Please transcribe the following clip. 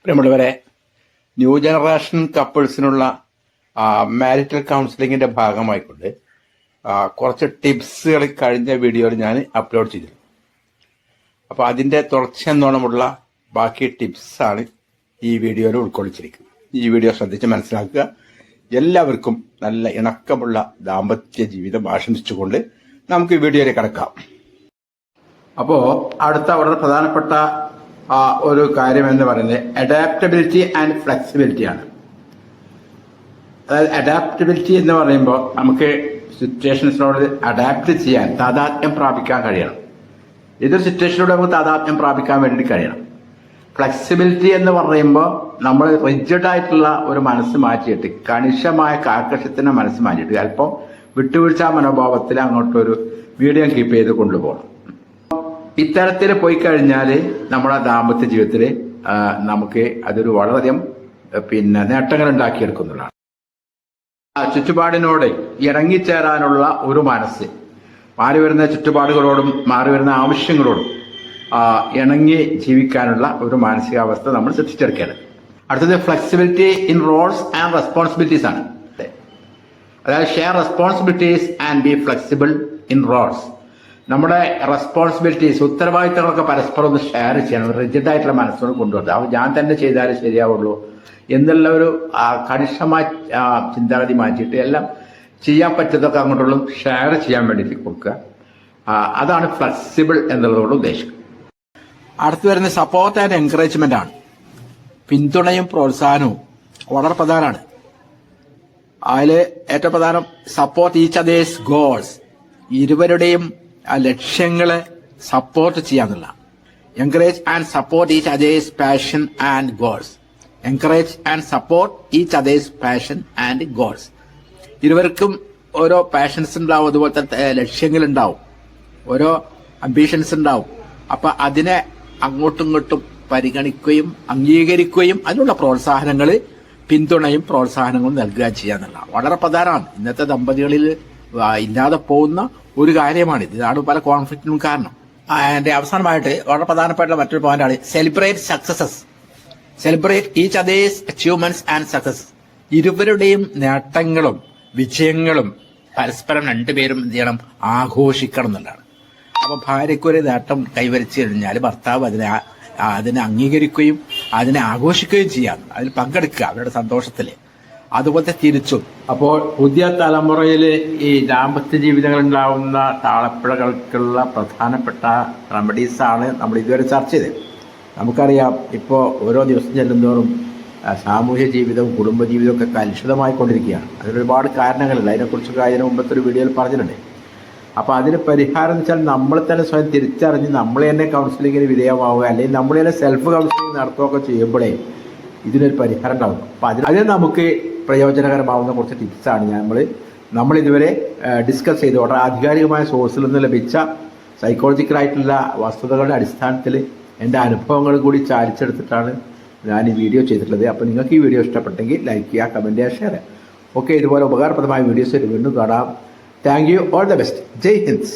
പ്രിയമുള്ളവരെ, new generation കപ്പിൾസിനുള്ള marital കൗൺസിലിങ്ങിന്റെ ഭാഗമായിക്കൊണ്ട് കുറച്ച് ടിപ്സുകൾ കഴിഞ്ഞ വീഡിയോയിൽ ഞാൻ അപ്ലോഡ് ചെയ്തിരുന്നു. അപ്പോൾ അതിന്റെ തുടർച്ചയെന്നോണമുള്ള ബാക്കി ടിപ്സാണ് ഈ വീഡിയോയിൽ ഉൾക്കൊള്ളിച്ചിരിക്കുന്നത്. ഈ വീഡിയോ ശ്രദ്ധിച്ച് മനസ്സിലാക്കുക. എല്ലാവർക്കും നല്ല ഇണക്കമുള്ള ദാമ്പത്യ ജീവിതം ആശംസിച്ചുകൊണ്ട് നമുക്ക് ഈ വീഡിയോയിൽ കടക്കാം. അപ്പോൾ അടുത്ത വളരെ പ്രധാനപ്പെട്ട ഒരു കാര്യം എന്ന് പറയുന്നത് അഡാപ്റ്റബിലിറ്റി ആൻഡ് ഫ്ലെക്സിബിലിറ്റി ആണ്. അതായത് അഡാപ്റ്റബിലിറ്റി എന്ന് പറയുമ്പോൾ നമുക്ക് സിറ്റുവേഷൻസിനോട് അഡാപ്റ്റ് ചെയ്യാൻ, താതാത്മ്യം പ്രാപിക്കാൻ കഴിയണം. ഏതൊരു സിറ്റുവേഷനിലൂടെ നമുക്ക് താതാത്മ്യം പ്രാപിക്കാൻ വേണ്ടി കഴിയണം. ഫ്ലെക്സിബിലിറ്റി എന്ന് പറയുമ്പോൾ നമ്മൾ റിജിഡായിട്ടുള്ള ഒരു മനസ്സ് മാറ്റിയിട്ട്, കണിശമായ കാർക്കശ്യത്തിന്റെ മനസ്സ് മാറ്റിയിട്ട് അല്പം വിട്ടുവീഴ്ച മനോഭാവത്തിൽ അങ്ങോട്ടൊരു മീഡിയം കീപ്പ് ചെയ്ത് കൊണ്ടുപോകണം. ഇത്തരത്തിൽ പോയി കഴിഞ്ഞാൽ നമ്മുടെ ദാമ്പത്യ ജീവിതത്തിൽ നമുക്ക് അതൊരു വളരെയധികം നേട്ടങ്ങൾ ഉണ്ടാക്കിയെടുക്കുന്നതാണ്. ചുറ്റുപാടിനോട് ഇറങ്ങിച്ചേരാനുള്ള ഒരു മനസ്സ്, മാറി വരുന്ന ചുറ്റുപാടുകളോടും മാറി വരുന്ന ആവശ്യങ്ങളോടും ഇണങ്ങി ജീവിക്കാനുള്ള ഒരു മാനസികാവസ്ഥ നമ്മൾ സൃഷ്ടിച്ചെടുക്കുകയാണ്. അടുത്തത് flexibility in roles and responsibilities ആണ്. അതായത് share responsibilities and be flexible in roles. നമ്മുടെ റെസ്പോൺസിബിലിറ്റീസ്, ഉത്തരവാദിത്തങ്ങളൊക്കെ പരസ്പരം ഒന്ന് ഷെയർ ചെയ്യണം. റിജിഡായിട്ടുള്ള മനസ്സോട് കൊണ്ടുവരുന്നത് അത് ഞാൻ തന്നെ ചെയ്താലേ ശരിയാവുള്ളൂ എന്നുള്ള ഒരു കണിശമായ ചിന്താഗതി മാറ്റിയിട്ട് എല്ലാം ചെയ്യാൻ പറ്റുന്നതൊക്കെ അങ്ങോട്ടുള്ള ഷെയർ ചെയ്യാൻ വേണ്ടിയിട്ട് കൊടുക്കുക. അതാണ് ഫ്ലെക്സിബിൾ എന്നുള്ളതോട് ഉദ്ദേശിക്കുന്നത്. അടുത്ത് വരുന്ന സപ്പോർട്ട് ആൻഡ് എൻകറേജ്മെന്റ് ആണ്. പിന്തുണയും പ്രോത്സാഹനവും വളരെ പ്രധാനമാണ്. അതിൽ ഏറ്റവും പ്രധാനം സപ്പോർട്ട് ഈച്ച് അതേഴ്സ് ഗോൾസ്. ഇരുവരുടെയും ലക്ഷ്യങ്ങളെ സപ്പോർട്ട് ചെയ്യാന്നുള്ള. Encourage and support each other's passion and goals. Encourage and support each other's passion and goals. ഇരുവർക്കും ഓരോ പാഷൻസ് ഉണ്ടാവും, അതുപോലത്തെ ലക്ഷ്യങ്ങൾ ഉണ്ടാവും, ഓരോ അംബീഷൻസ് ഉണ്ടാവും. അപ്പൊ അതിനെ അങ്ങോട്ടും ഇങ്ങോട്ടും പരിഗണിക്കുകയും അംഗീകരിക്കുകയും അതിനുള്ള പ്രോത്സാഹനങ്ങൾ, പിന്തുണയും പ്രോത്സാഹനങ്ങളും നൽകുക ചെയ്യാന്നുള്ള വളരെ പ്രധാനമാണ്. ഇന്നത്തെ ദമ്പതികളിൽ ഇല്ലാതെ പോകുന്ന ഒരു കാര്യമാണ്. ഇതാണ് പല കോൺഫ്ലിക്റ്റിനും കാരണം. അതിന്റെ അവസാനമായിട്ട് വളരെ പ്രധാനപ്പെട്ട മറ്റൊരു പോയിന്റാണ് celebrate successes. Celebrate each others achievements and success. ഇരുവരുടെയും നേട്ടങ്ങളും വിജയങ്ങളും പരസ്പരം രണ്ടുപേരും എന്ത് ചെയ്യണം, ആഘോഷിക്കണം എന്നുള്ളതാണ്. അപ്പൊ ഭാര്യയ്ക്കൊരു നേട്ടം കൈവരിച്ചു കഴിഞ്ഞാൽ ഭർത്താവ് അതിനെ അംഗീകരിക്കുകയും അതിനെ ആഘോഷിക്കുകയും ചെയ്യാം, അതിൽ പങ്കെടുക്കുക അവരുടെ സന്തോഷത്തില്. അതുപോലത്തെ തിരിച്ചും. അപ്പോൾ പുതിയ തലമുറയിൽ ഈ ദാമ്പത്യ ജീവിതങ്ങൾ ഉണ്ടാവുന്ന താളപ്പിഴകൾക്കുള്ള പ്രധാനപ്പെട്ട റെമഡീസാണ് നമ്മൾ ഇതുവരെ ചർച്ച ചെയ്തത്. നമുക്കറിയാം, ഇപ്പോൾ ഓരോ ദിവസം ചെല്ലുന്തോറും സാമൂഹ്യ ജീവിതവും കുടുംബജീവിതവും ഒക്കെ കലുഷിതമായിക്കൊണ്ടിരിക്കുകയാണ്. അതിനൊരുപാട് കാരണങ്ങളുണ്ട്. അതിനെക്കുറിച്ചൊക്കെ അതിന് മുമ്പത്തെ ഒരു വീഡിയോയിൽ പറഞ്ഞിട്ടുണ്ട്. അപ്പോൾ അതിന് പരിഹാരം എന്ന് വെച്ചാൽ നമ്മൾ തന്നെ സ്വയം തിരിച്ചറിഞ്ഞ് നമ്മൾ തന്നെ കൗൺസിലിങ്ങിന് വിധേയമാവുക, അല്ലെങ്കിൽ നമ്മൾ തന്നെ സെൽഫ് കൗൺസിലിംഗ് നടത്തുകയൊക്കെ ചെയ്യുമ്പോഴേ ഇതിനൊരു പരിഹാരം ഉണ്ടാവും. അപ്പം അതിന് നമുക്ക് പ്രയോജനകരമാവുന്ന കുറച്ച് ടിപ്സാണ് നമ്മൾ ഇതുവരെ ഡിസ്കസ് ചെയ്ത് വളരെ ആധികാരികമായ സോഴ്സിൽ നിന്ന് ലഭിച്ച സൈക്കോളജിക്കലായിട്ടുള്ള വസ്തുതകളുടെ അടിസ്ഥാനത്തിൽ എൻ്റെ അനുഭവങ്ങൾ കൂടി ചാലിച്ചെടുത്തിട്ടാണ് ഞാൻ ഈ വീഡിയോ ചെയ്തിട്ടുള്ളത്. അപ്പോൾ നിങ്ങൾക്ക് ഈ വീഡിയോ ഇഷ്ടപ്പെട്ടെങ്കിൽ ലൈക്ക് ചെയ്യുക, കമൻറ്റ് ചെയ്യുക, ഷെയർ ചെയ്യുക. ഓക്കെ, ഇതുപോലെ ഉപകാരപ്രദമായ വീഡിയോസ് വീണ്ടും കാണാം. Thank you. All the best. ജയ് ഹിന്ദ്.